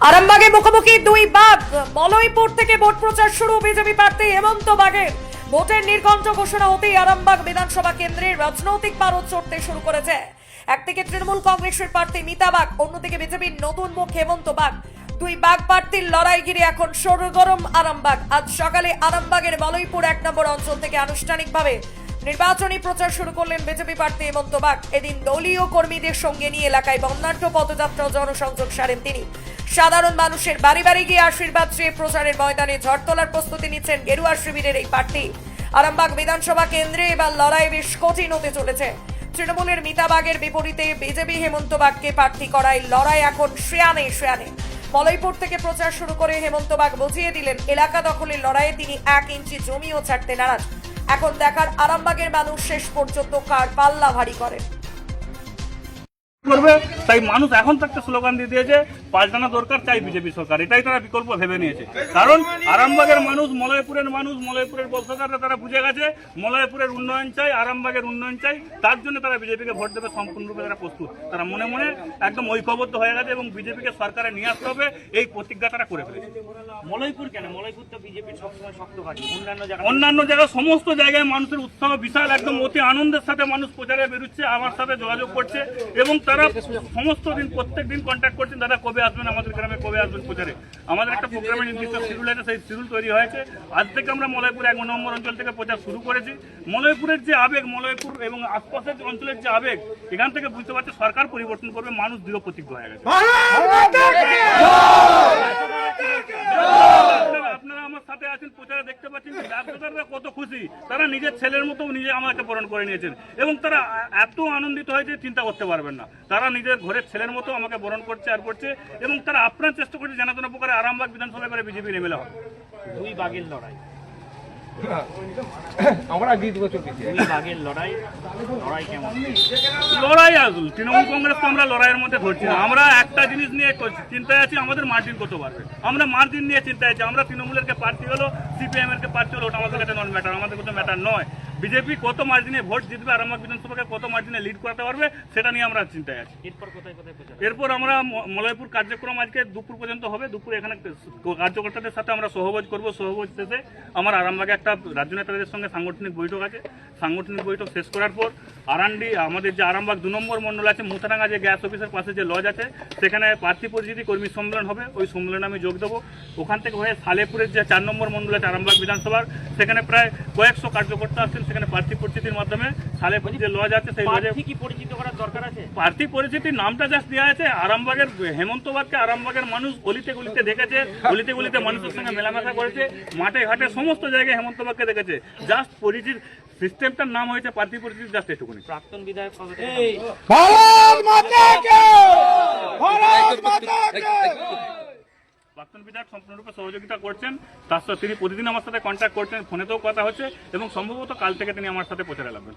আরামবাগে মুখোমুখি দুই বাঘ। মলয়পুর থেকে ভোট প্রচার শুরু বিজেপি প্রার্থী হেমন্ত বাগের। ভোটের নির্ঘণ্ট ঘোষণা হতেই আরামবাগ বিধানসভা কেন্দ্রের রাজনৈতিক পারদ চড়তে শুরু করেছে। একদিকে তৃণমূল কংগ্রেসের প্রার্থী মিতা বাগ, অন্যদিকে বিজেপির নতুন মুখ হেমন্ত বাগ। দুই বাঘ প্রার্থীর লড়াই ঘিরে এখন সরগরম আরামবাগ। আজ সকালে আরামবাগের মলয়পুর 1 নম্বর অঞ্চল থেকে আনুষ্ঠানিকভাবে নির্বাচনী প্রচার শুরু করলেন বিজেপি প্রার্থী হেমন্ত বাগ। এদিন দলীয় কর্মীদের সঙ্গে নিয়ে এলাকায় বর্ণাঢ্য পদযাত্রা ও জনসংযোগ সারেন তিনি। সাধারণ মানুষের বাড়ি বাড়ি গিয়ে আশীর্বাদ চেয়ে প্রচারের ময়দানে ঝড় তোলার প্রস্তুতি নিচ্ছেন গেরুয়া শিবিরের এই প্রার্থী। আরামবাগ বিধানসভা কেন্দ্রে এবার লড়াই বেশ কঠিন হতে চলেছে। তৃণমূলের মিতা বাগের বিপরীতে বিজেপি হেমন্ত বাগকে প্রার্থী করায় লড়াই এখন শ্রেয়ানে শ্রেয়ানে। মলয়পুর থেকে প্রচার শুরু করে হেমন্ত বাগ বুঝিয়ে দিলেন, এলাকা দখলের লড়াইয়ে তিনি 1 ইঞ্চি জমিও ছাড়তে নারাজ। এখন দেখার আরামবাগের মানুষ শেষ পর্যন্ত কার পাল্লা ভারী করে। করবে তাই মানুষ এখন থাকতে স্লোগান দিয়ে দিয়েছে পাল্টানো দরকার, চাই বিজেপি সরকার। এটাই তারা বিকল্প ভেবে নিয়েছে। কারণ আরামবাগের মানুষ, মলয়পুরের বলসকাররা তারা বুঝে গেছে মলয়পুরের উন্নয়ন চাই, আরামবাগের উন্নয়ন চাই। তার জন্য তারা বিজেপিকে ভোট দেবে সম্পূর্ণরূপে তারা প্রস্তুত। তারা মনে মনে একদম ঐক্যবদ্ধ হয়ে গেছে এবং বিজেপিকে সরকারে নিয়ে আসতে হবে এই প্রতিজ্ঞা তারা করে ফেলেছে। মলয়পুর কেন? মলয়পুর তো বিজেপির সবসময় শক্ত ঘাঁটি। অন্যান্য জায়গায় সমস্ত জায়গায় মানুষের উৎসাহ বিশাল, একদম অতি আনন্দের সাথে মানুষ প্রচারে বেরোচ্ছে, আমার সাথে যোগাযোগ করছে এবং তারা সমস্ত দিন প্রত্যেক দিন কন্ট্যাক্ট করছেন, দাদা কবে আসবেন আমাদের গ্রামে, কবে আসবেন প্রচারে। আমাদের একটা প্রোগ্রামের নির্দিষ্ট শিডিউল আছে, সেই শিডিউল তৈরি হয়েছে। আজ থেকে আমরা মলয়পুর 1 নম্বর অঞ্চল থেকে প্রচার শুরু করেছি। মলয়পুরের যে আবেগ, মলয়পুর এবং আশপাশের অঞ্চলের যে আবেগ, এখান থেকে বুঝতে পারছে সরকার পরিবর্তন করবে, মানুষ দৃঢ় প্রতিজ্ঞ হয়ে গেছে। আপনারা আমার সাথে আছেন, প্রচারে দেখতে পাচ্ছেন ব্যবসাদাররা কত খুশি। তারা নিজের ছেলের মতো নিজে আমাকে বরণ করে নিয়েছেন এবং তারা এত আনন্দিত হয়েছে চিন্তা করতে পারবেন না। তারা নিজের ঘরের ছেলের মতো আমাকে বরণ করছে আর করছে এবং তারা আপ্রাণ চেষ্টা করছে যেন কোনো প্রকারে আরামবাগ বিধানসভা এবারে বিজেপি এমএলএ হবে। দুই বাঘের লড়াই, আমরা জিত বছর দুই বাঘের লড়াই কেমন? লড়াই আসল তৃণমূল কংগ্রেসকে আমরা লড়াইয়ের মধ্যে ধরছি না। আমরা একটা জিনিস নিয়ে চিন্তায় আছি, আমাদের মার্জিন কত বাড়বে। আমরা মার্জিন নিয়ে চিন্তায় আছি। আমরা তৃণমূলের কে প্রার্থী হলো, সিপিএম এর কে প্রার্থী হলো, ওটা আমাদের কাছে নন ম্যাটার, আমাদের কাছে ম্যাটার নয়। বিজেপি কত মার্জিনে ভোট জিতবে, আরামবাগ বিধানসভাকে কত মার্জিনে লিড করাতে পারবে, সেটা নিয়ে আমরা চিন্তায় আছি। এরপর কোথায় কোথায় প্রচার? এরপর আমরা মলয়পুর কার্যক্রম আজকে দুপুর পর্যন্ত হবে। দুপুর এখানে কার্যকর্তাদের সাথে আমরা সহযোগ করব। সহযোগ শেষে আমার আরামবাগে একটা রাজ্য নেতাদের সঙ্গে সাংগঠনিক বৈঠক আছে। সাংগঠনিক বৈঠক শেষ করার পর আরান্ডি আমাদের যে আরামবাগ 2 নম্বর মণ্ডল আছে, মুথারাঙ্গা যে গ্যাস অফিসের পাশে যে লজ আছে, সেখানে প্রার্থী পরিচিতি কর্মী সম্মেলন হবে। ওই সম্মেলনে আমি যোগ দেবো। ওখান থেকে হয়ে সালেপুরের যে 4 নম্বর মণ্ডল আছে আরামবাগ বিধানসভার, সেখানে প্রায় কয়েকশো কার্যকর্তা আসছেন। সেখানে প্রার্থী পরিচিতির মাধ্যমে সালেপুর যে লজ আছে সেই লজে কি পরিচিত করার দরকার আছে। প্রার্থী পরিচিতির নামটা জাস্ট দেওয়া আছে। আরামবাগের হেমন্ত বাগকে আরামবাগের মানুষ গলিতে গলিতে দেখেছে, গলিতে গলিতে মানুষের সঙ্গে মেলামেশা করেছে, মাঠে ঘাটে সমস্ত জায়গায় হেমন্ত বাগকে দেখেছে। জাস্ট পরিচিত সিস্টেমটার নাম হয়েছে প্রার্থী পরিচিতি, জাস্ট এটুকুনি। প্রাক্তন বিধায়ক প্রাক্তন বিধায়ক সম্পূর্ণরূপে সহযোগিতা করছেন। তার সাথে তিনি প্রতিদিন আমার সাথে কন্ট্যাক্ট করছেন, ফোনেতেও কথা হচ্ছে এবং সম্ভবত কাল থেকে তিনি আমার সাথে প্রচারে লাগবেন।